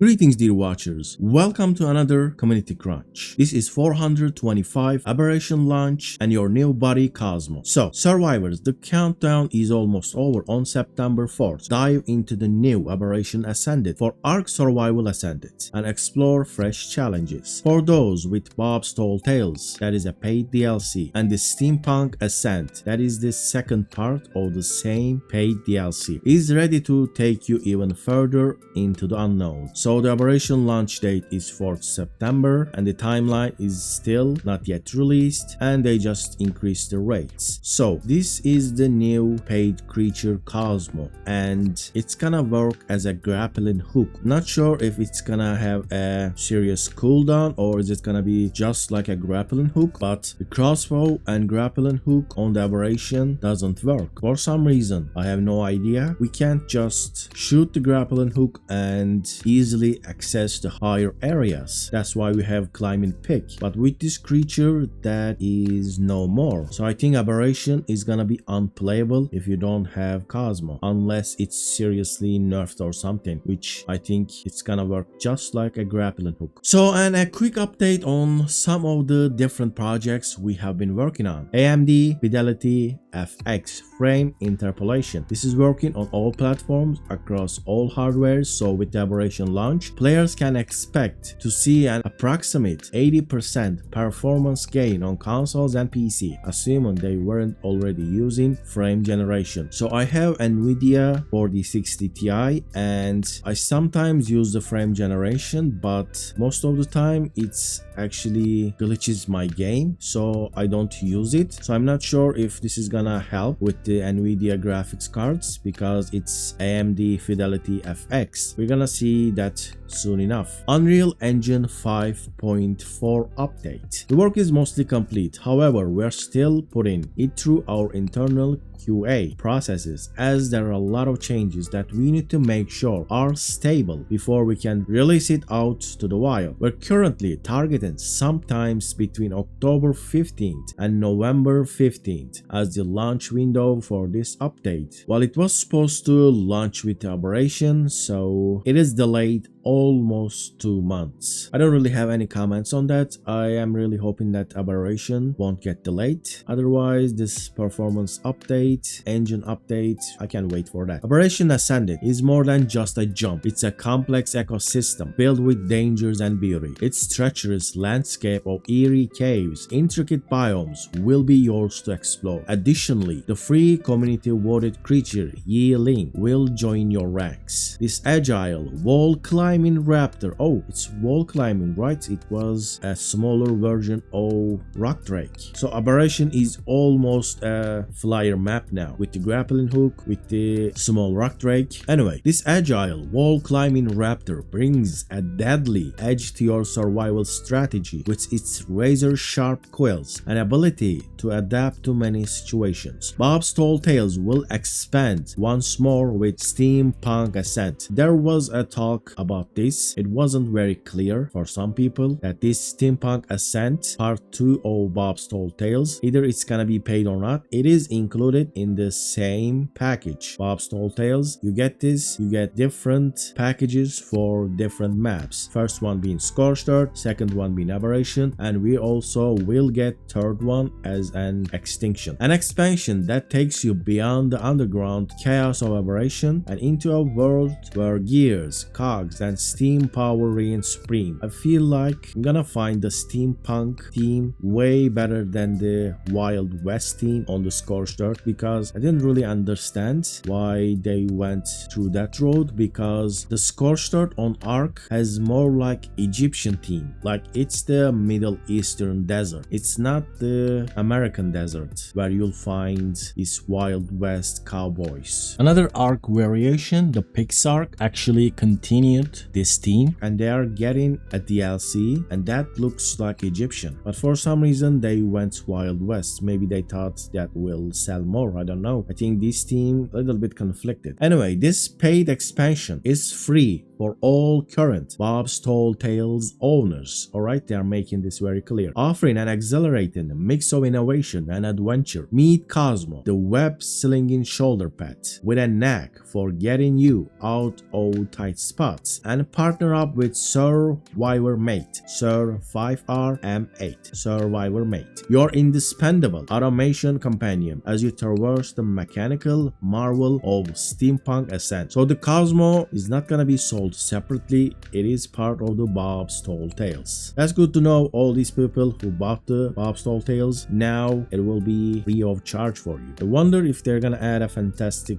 Greetings dear watchers, welcome to another community crunch. This is 425 Aberration launch and your new buddy Cosmo. So survivors, the countdown is almost over. On September 4th, dive into the new Aberration Ascended for ARK Survival Ascended and explore fresh challenges. For those with Bob's Tall Tales, that is a paid DLC, and the Steampunk Ascent, that is the second part of the same paid DLC, is ready to take you even further into the unknown. So the Aberration launch date is 4th September and the timeline is still not yet released and they just increased the rates. So this is the new paid creature Cosmo and it's gonna work as a grappling hook. Not sure if it's gonna have a serious cooldown or is it gonna be just like a grappling hook, but the crossbow and grappling hook on the Aberration doesn't work. For some reason, I have no idea. We can't just shoot the grappling hook and easily access the higher areas. That's why we have climbing pick, but with this creature that is no more. So I think Aberration is gonna be unplayable if you don't have Cosmo, unless it's seriously nerfed or something, which I think it's gonna work just like a grappling hook. So, and a quick update on some of the different projects we have been working on. AMD Fidelity FX frame interpolation. This is working on all platforms across all hardwares, so with the Aberration launch, players can expect to see an approximate 80% performance gain on consoles and PC, assuming they weren't already using frame generation. So I have Nvidia 4060 Ti and I sometimes use the frame generation, but most of the time it's actually glitches my game, so I don't use it. So I'm not sure if this is gonna help with the Nvidia graphics cards because it's AMD Fidelity FX. We're gonna see that soon enough. Unreal Engine 5.4 update. The work is mostly complete, however we're still putting it through our internal QA processes as there are a lot of changes that we need to make sure are stable before we can release it out to the wild. We're currently targeting sometimes between October 15th and November 15th as the launch window for this update. While it was supposed to launch with Aberration, so it is delayed almost 2 months. I don't really have any comments on that. I am really hoping that Aberration won't get delayed. Otherwise, this performance update, engine update, I can't wait for that. Aberration Ascended is more than just a jump. It's a complex ecosystem filled with dangers and beauty. Its treacherous landscape of eerie caves, intricate biomes will be yours to explore. Additionally, the free community-voted creature Yi Ling will join your ranks. This agile, wall climbing raptor. Oh, it's wall climbing, right? It was a smaller version of rock drake. So Aberration is almost a flyer map now with the grappling hook, with the small rock drake. Anyway, this agile wall climbing raptor brings a deadly edge to your survival strategy with its razor sharp quills and ability to adapt to many situations. Bob's Tall Tales will expand once more with Steampunk Ascent. There was a talk about this. It wasn't very clear for some people that this Steampunk Ascent part 2 of Bob's Tall Tales, either it's gonna be paid or not, it is included in the same package. Bob's Tall Tales, you get this, you get different packages for different maps. First one being Scorched Earth, second one being Aberration, and we also will get third one as an extinction. An expansion that takes you beyond the underground chaos of Aberration and into a world where gears, cogs, and steam power reign supreme. I feel like I'm gonna find the steampunk theme way better than the Wild West theme on the Scorched Earth because I didn't really understand why they went through that road, because the Scorched Earth on ARK has more like Egyptian theme, like it's the Middle Eastern desert. It's not the American desert where you'll find these Wild West cowboys. Another ARK variation, the Pixark, actually continued this theme and they are getting a DLC and that looks like Egyptian, but for some reason they went Wild West. Maybe they thought that will sell more, I don't know. I think this team a little bit conflicted. Anyway, this paid expansion is free for all current Bob's Tall Tales owners. Alright, they are making this very clear, offering an exhilarating mix of innovation innovation and adventure. Meet Cosmo, the web-slinging shoulder pet with a knack for getting you out of tight spots, and partner up with Survivor Mate, Sir 5RM8, Survivor Mate, your indispensable automation companion as you traverse the mechanical marvel of steampunk ascent. So the Cosmo is not gonna be sold separately, it is part of the Bob's Tall Tales. That's good to know. All these people who bought the Bob's Tall Tales, now it will be free of charge for you. I wonder if they're gonna add a fantastical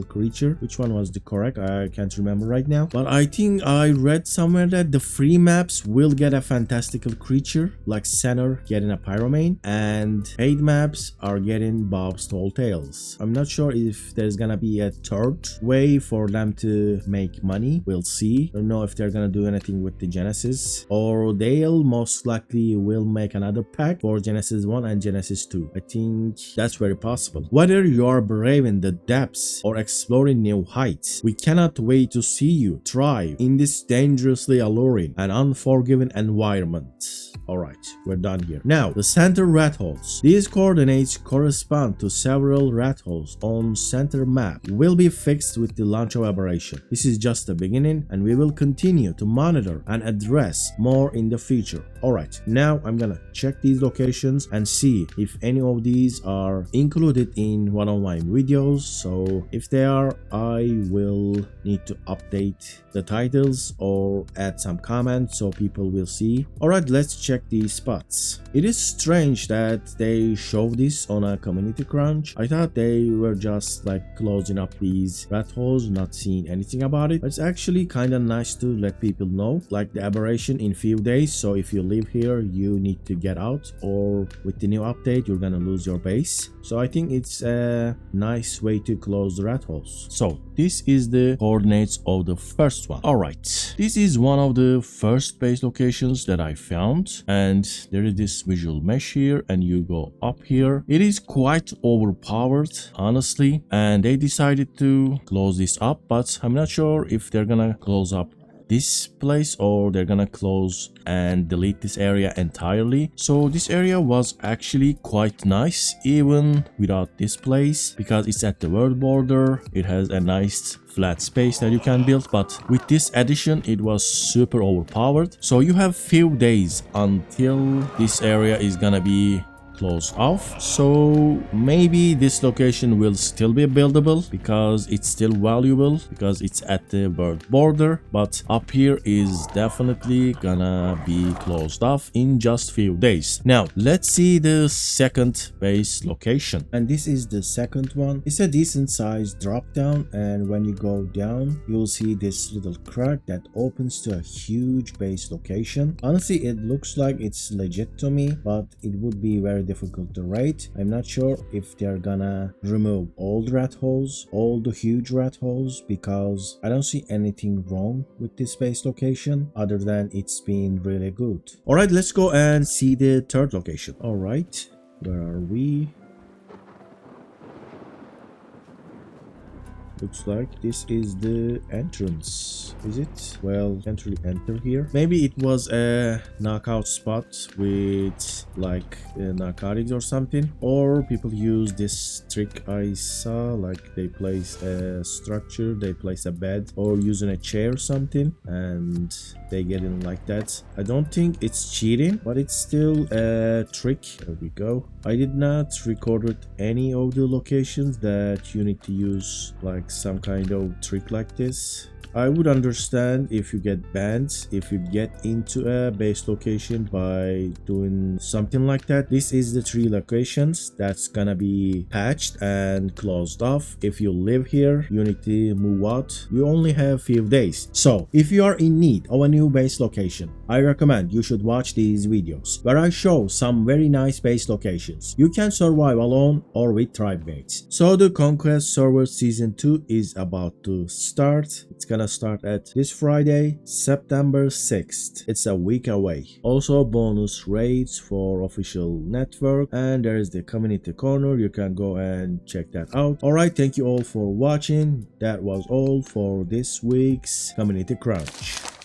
creature. Which one was the correct? I can't remember right now, but I think I read somewhere that the free maps will get a fantastical creature like Center getting a pyromane, and paid maps are getting Bob's Tall Tales. I'm not sure if there's gonna be a third way for them to make money. We'll see. I don't know if they're gonna do anything with the Genesis, or they'll most likely will make another pack for Genesis 1 and Genesis 2. I think that's very possible. Whether you're braving the depths or exploring new heights, we cannot wait to see you thrive in this dangerously alluring and unforgiving environment. Alright, we're done here. Now, the center rat holes. These coordinates correspond to several rat holes on center map will be fixed with the launch of Aberration. This is just the beginning, and we will continue to monitor and address more in the future. Alright, now I'm gonna check these locations and see if any of these are included in one of my videos. So if they are, I will need to update the titles or add some comments so people will see. Alright, let's check these spots. It is strange that they show this on a community crunch. I thought they were just like closing up these rat holes, not seeing anything about it. But it's actually kind of nice to let people know, like the Aberration in few days. So if you live here, you need to get out, or with the new update you're gonna lose your base. So I think it's a nice way to close the rat holes. So this is the coordinates of the first one. Alright, this is one of the first base locations that I found, and there is this visual mesh here, and you go up here. It is quite overpowered, honestly, and they decided to close this up, but I'm not sure if they're gonna close up this place or they're gonna close and delete this area entirely. So this area was actually quite nice even without this place, because it's at the world border. It has a nice flat space that you can build, but with this addition it was super overpowered. So you have few days until this area is gonna be closed off. So maybe this location will still be buildable because it's still valuable, because it's at the world border, but up here is definitely gonna be closed off in just few days. Now let's see the second base location, and this is the second one. It's a decent sized drop down, and when you go down you'll see this little crack that opens to a huge base location. Honestly, it looks like it's legit to me, but it would be very difficult to rate. I'm not sure if they're gonna remove all the rat holes, all the huge rat holes, because I don't see anything wrong with this base location other than it's been really good. Alright, let's go and see the third location. Alright, where are we? Looks like this is the entrance. Is it? Well, can't really enter here. Maybe it was a knockout spot with like narcotics or something, or people use this trick I saw, like they place a structure, they place a bed or using a chair or something, and they get in like that. I don't think it's cheating, but it's still a trick. There we go. I did not record any of the locations that you need to use like some kind of trick like this. I would understand if you get banned if you get into a base location by doing something like that. This is the 3 locations that's gonna be patched and closed off. If you live here, you need to move out. You only have few days. So if you are in need of a new base location, I recommend you should watch these videos where I show some very nice base locations you can survive alone or with tribe mates. So the Conquest Server Season 2 is about to start. It's gonna start at this Friday, September 6th. It's a week away. Also bonus raids for official network, and there is the community corner. You can go and check that out. Alright, thank you all for watching. That was all for this week's Community Crunch.